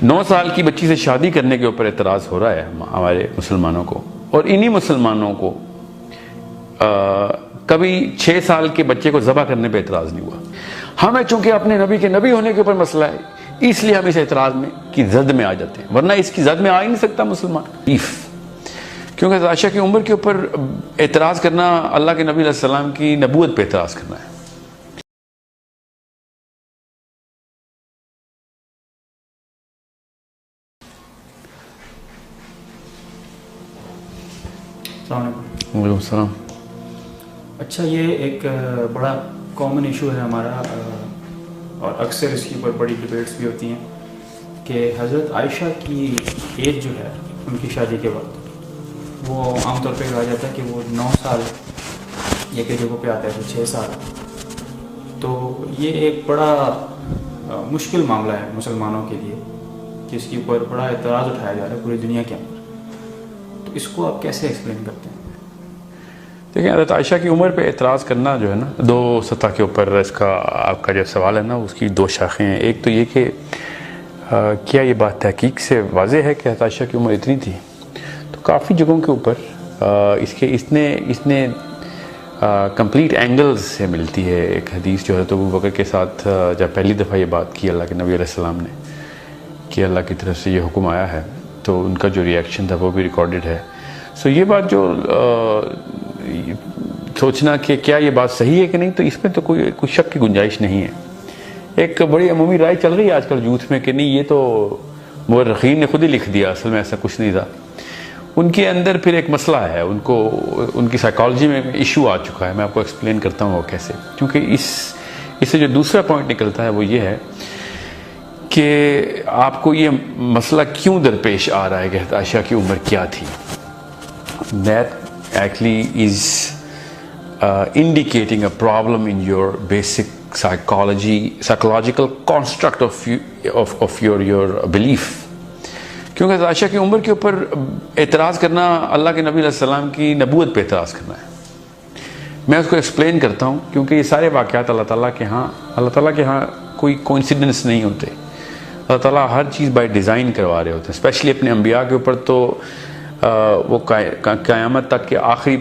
9 سال کی بچی سے شادی کرنے کے اوپر اعتراض ہو رہا ہے ہمارے مسلمانوں کو، اور انہی مسلمانوں کو کبھی 6 سال کے بچے کو ذبح کرنے پہ اعتراض نہیں ہوا۔ ہمیں چونکہ اپنے نبی کے نبی ہونے کے اوپر مسئلہ ہے، اس لیے ہم اس اعتراض میں کی زد میں آ جاتے ہیں، ورنہ اس کی زد میں آ ہی نہیں سکتا مسلمان۔ کیونکہ عائشہ کی عمر کے اوپر اعتراض کرنا اللہ کے نبی علیہ السلام کی نبوت پہ اعتراض کرنا ہے۔ السلام علیکم۔ وعلیکم السلام۔ اچھا، یہ ایک بڑا کامن ایشو ہے ہمارا، اور اکثر اس کے اوپر بڑی ڈبیٹس بھی ہوتی ہیں کہ حضرت عائشہ کی ایج جو ہے ان کی شادی کے وقت، وہ عام طور پہ کہا جاتا ہے کہ وہ 9 سال یہ کہ جگہوں پہ آتا ہے تو 6 سال۔ تو یہ ایک بڑا مشکل معاملہ ہے مسلمانوں کے لیے کہ اس کے اوپر بڑا اعتراض اٹھایا جا رہا ہے پوری دنیا کے اندر، تو اس کو آپ کیسے ایکسپلین کرتے ہیں؟ دیکھیں، حضرت عائشہ کی عمر پہ اعتراض کرنا جو ہے نا، 2 سطح کے اوپر اس کا آپ کا جو سوال ہے نا، اس کی 2 شاخیں ہیں۔ ایک تو یہ کہ کیا یہ بات تحقیق سے واضح ہے کہ حضرت عائشہ کی عمر اتنی تھی؟ تو کافی جگہوں کے اوپر اس نے کمپلیٹ اینگلز سے ملتی ہے۔ ایک حدیث جو حضرت ابوبکر کے ساتھ جب پہلی دفعہ یہ بات کی اللہ کے نبی علیہ السلام نے کہ اللہ کی طرف سے یہ حکم آیا ہے، تو ان کا جو ریئیکشن تھا وہ بھی ریکارڈڈ ہے۔ سو یہ بات جو سوچنا کہ کیا یہ بات صحیح ہے کہ نہیں، تو اس میں تو کوئی شک کی گنجائش نہیں ہے۔ ایک بڑی عمومی رائے چل رہی ہے آج کل یوتھ میں کہ نہیں، یہ تو مورخین نے خود ہی لکھ دیا، اصل میں ایسا کچھ نہیں تھا۔ ان کے اندر پھر ایک مسئلہ ہے، ان کی سائیکالوجی میں ایشو آ چکا ہے۔ میں آپ کو ایکسپلین کرتا ہوں وہ کیسے، کیونکہ اس سے جو دوسرا پوائنٹ نکلتا ہے وہ یہ ہے کہ آپ کو یہ مسئلہ کیوں درپیش آ رہا ہے کہ عائشہ کی عمر کیا تھی۔ That actually is indicating a problem in your basic psychological construct of your belief. کیونکہ عائشہ کی عمر کے اوپر اعتراض کرنا اللہ کے نبی علیہ السلام کی نبوت پہ اعتراض کرنا ہے۔ میں اس کو ایکسپلین کرتا ہوں، کیونکہ یہ سارے واقعات اللہ تعالیٰ کے ہاں کوئی کوئنسیڈنس نہیں ہوتے۔ اللہ تعالیٰ ہر چیز بائی ڈیزائن کروا رہے ہوتے ہیں، اسپیشلی اپنے انبیاء کے اوپر۔ تو وہ قیامت تک کے آخری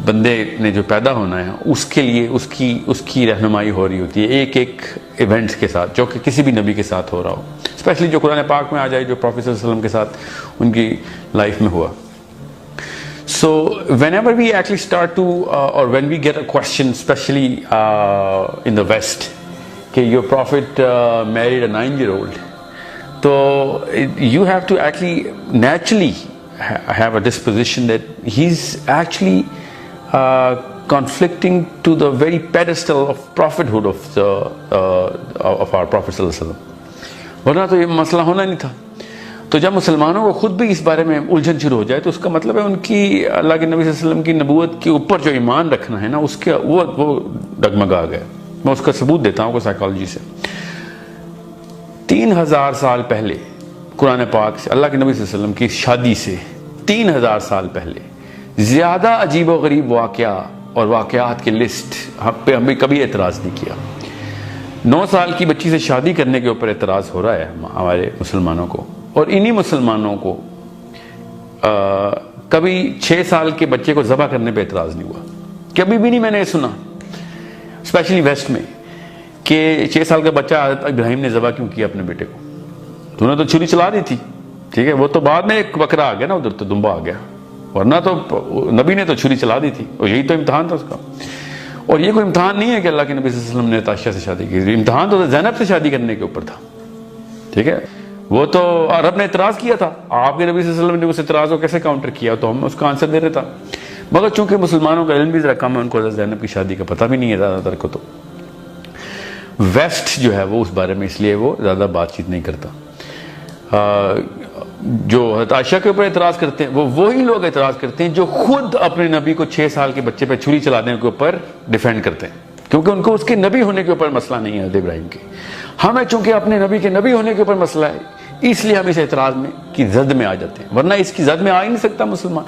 بندے نے جو پیدا ہونا ہے، اس کے لیے اس کی رہنمائی ہو رہی ہوتی ہے ایک ایونٹس کے ساتھ، جو کہ کسی بھی نبی کے ساتھ ہو رہا ہو، اسپیشلی جو قرآن پاک میں آ جائے، جو پروفیٹ صلی اللہ علیہ وسلم کے ساتھ ان کی لائف میں ہوا۔ So whenever we actually start to or when we get a question, especially in the West, کہ your prophet married a 9-year-old, so you have to actually naturally have a disposition that he's actually conflicting to the very pedestal of prophethood of our Prophet صلی اللہ علیہ وسلم، ورنہ تو یہ مسئلہ ہونا نہیں تھا۔ تو جب مسلمانوں کو خود بھی اس بارے میں الجھن شروع ہو جائے، تو اس کا مطلب ہے ان کی اللہ کے نبی صلی اللہ علیہ وسلم کی نبوت کے اوپر جو ایمان رکھنا ہے نا، اس کے وہ ڈگمگا گئے۔ میں اس کا ثبوت دیتا ہوں کو سائیکالوجی سے۔ 3000 سال پہلے قرآن پاک سے اللہ کے نبی صلی اللہ علیہ وسلم کی شادی سے 3000 سال پہلے زیادہ عجیب و غریب واقعہ اور واقعات کی لسٹ پہ ہم نے کبھی اعتراض نہیں کیا۔ 9 سال کی بچی سے شادی کرنے کے اوپر اعتراض ہو رہا ہے ہمارے مسلمانوں کو، اور انہی مسلمانوں کو کبھی 6 سال کے بچے کو ذبح کرنے پہ اعتراض نہیں ہوا۔ کبھی بھی نہیں میں نے سنا، اسپیشلی ویسٹ میں، کہ 6 سال کا بچہ حضرت ابراہیم نے ذبح کیوں کیا اپنے بیٹے کو؟ تو انہوں نے تو چھری چلا دی تھی، ٹھیک ہے، وہ تو بعد میں ایک بکرا آ گیا نا، ادھر تو دمبا آ گیا، ورنہ تو نبی نے تو چھری چلا دی تھی، اور یہی تو امتحان تھا اس کا۔ اور یہ کوئی امتحان نہیں ہے کہ اللہ کے نبی صلی اللہ علیہ وسلم نے عائشہ سے شادی کی، امتحان تو زینب سے شادی کرنے کے اوپر تھا، ٹھیک ہے۔ وہ تو عرب نے اعتراض کیا تھا، آپ کے نبی صلی اللہ علیہ وسلم نے اس اعتراض کو کیسے کاؤنٹر کیا، تو ہم اس کا آنسر دے رہے تھا، مگر چونکہ مسلمانوں کا علم بھی ذرا کم ہے، ان کو حضرت زینب کی شادی کا پتہ بھی نہیں ہے زیادہ تر کو، تو ویسٹ جو ہے وہ اس بارے میں اس لیے وہ زیادہ بات چیت نہیں کرتا۔ جو حضرت عائشہ کے اوپر اعتراض کرتے ہیں، وہ وہی لوگ اعتراض کرتے ہیں جو خود اپنے نبی کو 6 سال کے بچے پہ چھری چلانے کے اوپر ڈیفینڈ کرتے ہیں، کیونکہ ان کو اس کے نبی ہونے کے اوپر مسئلہ نہیں ہے حضرت ابراہیم کے۔ ہمیں چونکہ اپنے نبی کے نبی ہونے کے اوپر مسئلہ ہے، اس لیے ہم اس اعتراض میں کی زد میں آ جاتے ہیں، ورنہ اس کی زد میں آ ہی نہیں سکتا مسلمان۔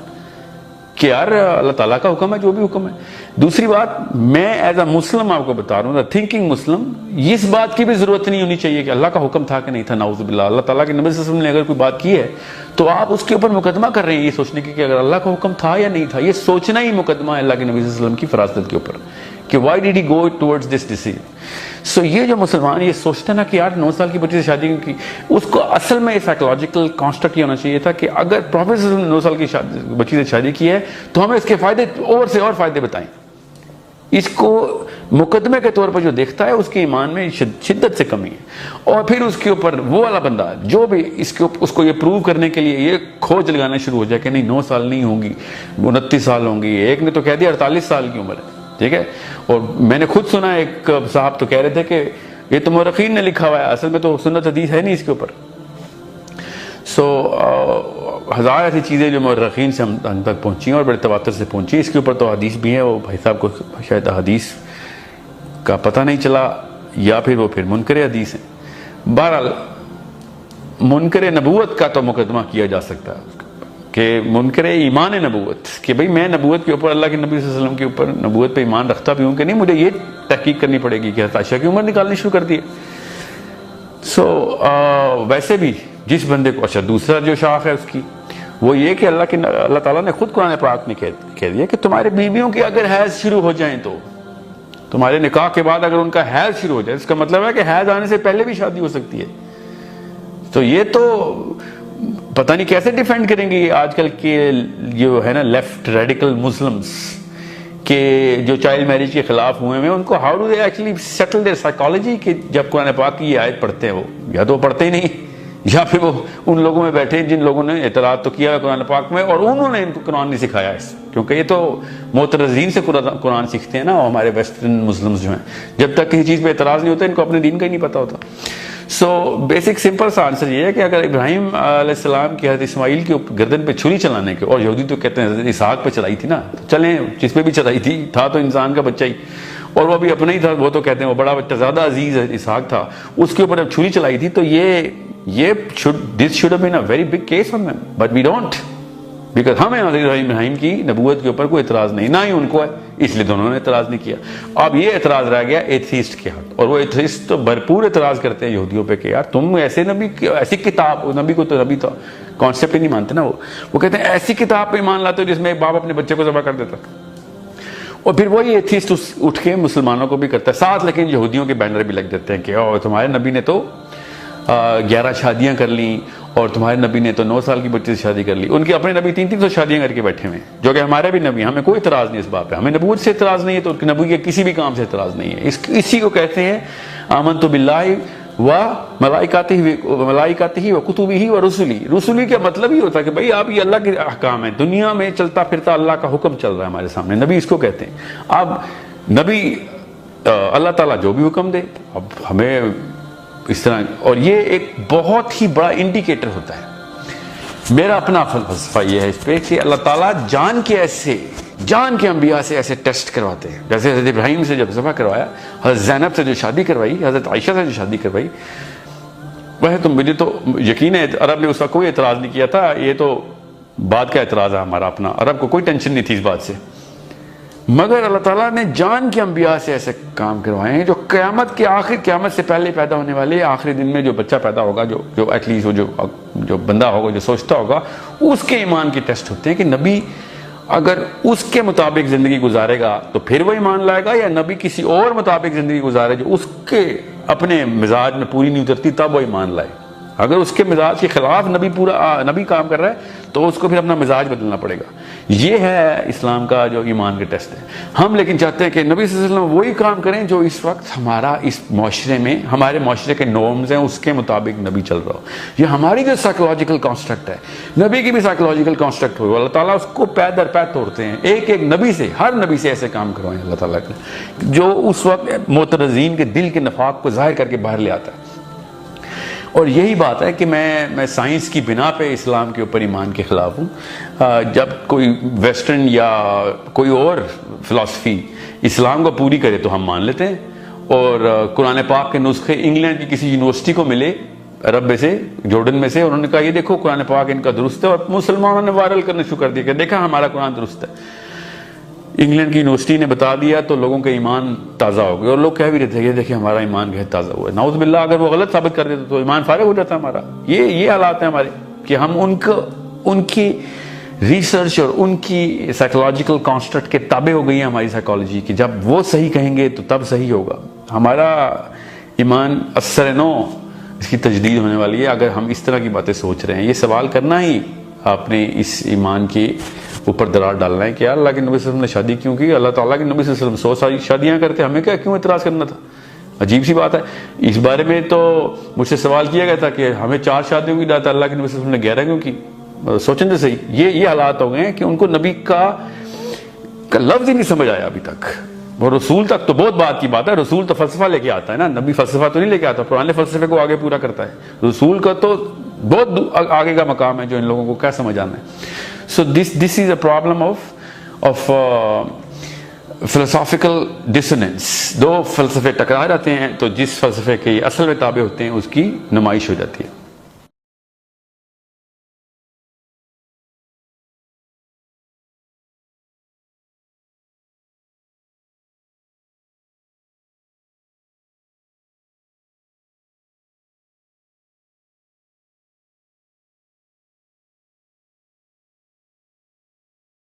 کہ یار اللہ تعالیٰ کا حکم ہے جو بھی حکم ہے. دوسری بات, میں ایز اے مسلم آپ کو بتا رہا ہوں, تھنکنگ مسلم, اس بات کی بھی ضرورت نہیں ہونی چاہیے کہ اللہ کا حکم تھا کہ نہیں تھا. نعوذ باللہ, اللہ تعالیٰ کے نبی صلی اللہ علیہ وسلم نے اگر کوئی بات کی ہے تو آپ اس کے اوپر مقدمہ کر رہے ہیں یہ سوچنے کی کہ اگر اللہ کا حکم تھا یا نہیں تھا. یہ سوچنا ہی مقدمہ ہے اللہ کے نبی صلی اللہ علیہ وسلم کی فراست کے اوپر کہ why did he go towards this decision. So یہ جو مسلمان یہ سوچتے ہیں نا کہ یار 9 سال کی بچی سے شادی کی, اس کو اصل میں سائیکولوجیکل کانسٹرکٹ یہ ہونا چاہیے تھا کہ اگر پروفیٹ صلی اللہ علیہ وسلم نے 9 سال کی بچی سے شادی کی ہے تو ہمیں اس کے فائدے اور سے اور فائدے بتائیں. اس کو مقدمے کے طور پر جو دیکھتا ہے اس کے ایمان میں شدت سے کمی ہے. اور پھر اس کے اوپر وہ والا بندہ جو بھی اس کو یہ پروو کرنے کے لیے یہ کھوج لگانا شروع ہو جائے کہ نہیں 9 سال نہیں ہوں گی, 29 سال ہوں گی. ایک نے تو کہہ دیا 48 سال کی عمر ہے, ٹھیک ہے. اور میں نے خود سنا ایک صاحب تو کہہ رہے تھے کہ یہ تو مورخین نے لکھا ہوا ہے, اصل میں تو سنت حدیث ہے نہیں اس کے اوپر. سو ہزار ایسی چیزیں جو مورخین سے ہم تک پہنچی ہیں اور بڑے تواتر سے پہنچی. اس کے اوپر تو حدیث بھی ہے, وہ بھائی صاحب کو شاید حدیث کا پتہ نہیں چلا یا پھر وہ پھر منکر حدیث ہیں. بہرحال منکر نبوت کا تو مقدمہ کیا جا سکتا ہے کہ منکر ایمان نبوت, کہ بھئی میں نبوت کے اوپر, اللہ کے نبی صلی اللہ علیہ وسلم کے اوپر نبوت پہ ایمان رکھتا بھی ہوں کہ نہیں, مجھے یہ تحقیق کرنی پڑے گی کہ عائشہ کی عمر نکالنی شروع کر دی ہے. سو ویسے بھی جس بندے کو, اچھا دوسرا جو شاخ ہے اس کی وہ یہ کہ اللہ تعالیٰ نے خود قرآن پاک میں کہہ دیا کہ تمہارے بیویوں کی اگر حیض شروع ہو جائیں تو تمہارے نکاح کے بعد اگر ان کا حیض شروع ہو جائے, اس کا مطلب ہے کہ حیض آنے سے پہلے بھی شادی ہو سکتی ہے. تو یہ تو پتہ نہیں کیسے ڈیفینڈ کریں گے آج کل کے جو ہے نا لیفٹ ریڈیکل مسلمز کہ جو چائلڈ میرج کے خلاف ہوئے ہیں, ان کو how do they actually settle their psychology کہ جب قرآن پاک کی یہ آیت پڑھتے ہیں وہ یا تو وہ پڑھتے ہی نہیں یا پھر وہ ان لوگوں میں بیٹھے ہیں جن لوگوں نے اعتراض تو کیا ہے قرآن پاک میں اور انہوں نے ان کو قرآن نہیں سکھایا اس, کیونکہ یہ تو معترضین سے قرآن سیکھتے ہیں نا ہمارے ویسٹرن مسلمز جو ہیں. جب تک کسی چیز پہ اعتراض نہیں ہوتا ان کو اپنے دین کا ہی نہیں پتہ ہوتا. سو بیسک سمپل سا آنسر یہ ہے کہ اگر ابراہیم علیہ السلام کی حضرت اسماعیل کے گردن پہ چھری چلانے کے, اور یہودی تو کہتے ہیں حضرت اسحاق پہ چلائی تھی نا, تو چلیں جس پہ بھی چلائی تھی, تھا تو انسان کا بچہ ہی اور وہ بھی اپنا ہی تھا, وہ تو کہتے ہیں وہ بڑا بچہ زیادہ عزیز اسحاق تھا, اس کے اوپر جب چھری چلائی تھی تو یہ this should have been a very big case on them, but we don't, because ہمیں حضرت ابراہیم کی نبوت کے اوپر کوئی اعتراض نہیں, نہ ہی ان کو ہے, اس لیے دونوں نے اعتراض نہیں کیا. اب یہ اعتراض رہ گیا ایتھیسٹ کے ہاتھ, اور وہ ایتھیسٹ تو بھرپور اعتراض کرتے ہیں یہودیوں پہ کہ یار تم ایسے نبی, ایسی کتاب, نبی کو تو نبی تو کانسیپٹ ہی نہیں مانتے نا, وہ کہتے ہیں ایسی کتاب پہ ایمان لاتے ہو جس میں ایک باپ اپنے بچے کو ذبح کر دیتا. اور پھر وہی ایتھیسٹ اٹھ کے مسلمانوں کو بھی کرتا ہے ساتھ, لیکن یہودیوں کے بینر بھی لگ دیتے ہیں کہ تمہارے نبی نے تو 11 شادیاں کر لیں اور تمہارے نبی نے تو 9 سال کی بچی سے شادی کر لی. ان کے اپنے نبی 300 شادیاں کر کے بیٹھے ہوئے ہیں, جو کہ ہمارے بھی نبی, ہمیں کوئی اعتراض نہیں اس بات پہ, ہمیں نبوت سے اعتراض نہیں ہے تو ان کے نبی کے کسی بھی کام سے اعتراض نہیں ہے. اسی کو کہتے ہیں آمنت باللہ و ملائکتہ و کتبہ و رسلہ. رسلی کا مطلب یہ ہوتا ہے کہ بھائی آپ یہ اللہ کے احکام ہیں, دنیا میں چلتا پھرتا اللہ کا حکم چل رہا ہے ہمارے سامنے, نبی اس کو کہتے ہیں. اب نبی اللہ تعالیٰ جو بھی حکم دے, اب ہمیں اس طرح, اور یہ ایک بہت ہی بڑا انڈیکیٹر ہوتا ہے. میرا اپنا فلسفہ یہ ہے اس پہ کہ اللہ تعالیٰ جان کے انبیاء سے ایسے ٹیسٹ کرواتے ہیں. جیسے حضرت ابراہیم سے جب ذبح کروایا, حضرت زینب سے جو شادی کروائی, حضرت عائشہ سے جو شادی کروائی, وہ تو مجھے تو یقین ہے عرب نے اس کا کوئی اعتراض نہیں کیا تھا. یہ تو بعد کا اعتراض ہے ہمارا اپنا, عرب کو کوئی ٹینشن نہیں تھی اس بات سے. مگر اللہ تعالیٰ نے جان کے انبیاء سے ایسے کام کروائے ہیں جو قیامت سے پہلے پیدا ہونے والے آخری دن میں جو بچہ پیدا ہوگا, جو ایٹ لیسٹ جو بندہ ہوگا, جو سوچتا ہوگا, اس کے ایمان کے ٹیسٹ ہوتے ہیں کہ نبی اگر اس کے مطابق زندگی گزارے گا تو پھر وہ ایمان لائے گا, یا نبی کسی اور مطابق زندگی گزارے جو اس کے اپنے مزاج میں پوری نہیں اترتی تب وہ ایمان لائے. اگر اس کے مزاج کے خلاف نبی کام کر رہا ہے تو اس کو پھر اپنا مزاج بدلنا پڑے گا. یہ ہے اسلام کا جو ایمان کے ٹیسٹ ہے. ہم لیکن چاہتے ہیں کہ نبی صلی اللہ علیہ وسلم وہی کام کریں جو اس وقت ہمارا اس معاشرے میں, ہمارے معاشرے کے نارمز ہیں, اس کے مطابق نبی چل رہا ہو. یہ ہماری جو سائیکولوجیکل کانسٹرکٹ ہے, نبی کی بھی سائیکولوجیکل کانسٹرکٹ ہو, اللہ تعالیٰ اس کو پے در پے توڑتے ہیں. ایک نبی سے, ہر نبی سے ایسے کام کروائیں اللہ تعالیٰ کے, جو اس وقت معترضین کے دل کے نفاق کو ظاہر کر کے باہر لے آتا ہے. اور یہی بات ہے کہ میں سائنس کی بنا پہ اسلام کے اوپر ایمان کے خلاف ہوں. جب کوئی ویسٹرن یا کوئی اور فلسفی اسلام کو پوری کرے تو ہم مان لیتے ہیں, اور قرآن پاک کے نسخے انگلینڈ کی کسی یونیورسٹی کو ملے, عرب میں سے، جورڈن میں سے، انہوں نے کہا یہ دیکھو قرآن پاک ان کا درست ہے، اور مسلمانوں نے وائرل کرنا شروع کر دیا کہ دیکھا ہمارا قرآن درست ہے۔ انگلینڈ کی یونیورسٹی نے بتا دیا تو لوگوں کا ایمان تازہ ہو گیا، اور لوگ کہہ بھی رہے تھے یہ دیکھیں ہمارا ایمان ہے تازہ ہوا ہے۔ نعوذ باللہ اگر وہ غلط ثابت کر دیتے تو ایمان فارغ ہو جاتا ہمارا۔ یہ حالات ہیں ہمارے کہ ہم ان کی ریسرچ اور ان کی سائیکولوجیکل کانسٹرکٹ کے تابع ہو گئی ہیں ہماری سائیکالوجی کہ جب وہ صحیح کہیں گے تو تب صحیح ہوگا۔ ہمارا ایمان اثر نو اس کی تجدید ہونے والی ہے اگر ہم اس طرح کی باتیں سوچ رہے ہیں۔ یہ سوال کرنا ہی آپ نے اس ایمان کے اوپر درار ڈالنا ہے کہ اللہ کے نبی صلی اللہ علیہ وسلم نے شادی کیوں کی؟ اللہ تعالیٰ کے نبی صلی اللہ علیہ وسلم 100 شادیاں کرتے، ہمیں کیوں اعتراض کرنا تھا؟ عجیب سی بات ہے۔ اس بارے میں تو مجھ سے سوال کیا گیا تھا کہ ہمیں 4 شادیوں کی اجازت اللہ کے نبی صلی اللہ علیہ وسلم نے 11 کیوں کی؟ سوچیں تو صحیح، یہ حالات ہو گئے ہیں کہ ان کو نبی کا لفظ ہی نہیں سمجھ آیا ابھی تک۔ وہ رسول تک تو بہت بات کی بات ہے، رسول تو فلسفہ لے کے آتا ہے نا، نبی فلسفہ تو نہیں لے کے آتا، پرانے فلسفے کو آگے پورا کرتا ہے۔ رسول کا تو بہت آگے کا مقام ہے جو ان لوگوں کو کیا سمجھ آنا ہے۔ So this is a problem of philosophical dissonance. 2 فلسفے ٹکرا جاتے ہیں تو جس فلسفے کے اصل میں تابع ہوتے ہیں اس کی نمائش ہو جاتی ہے۔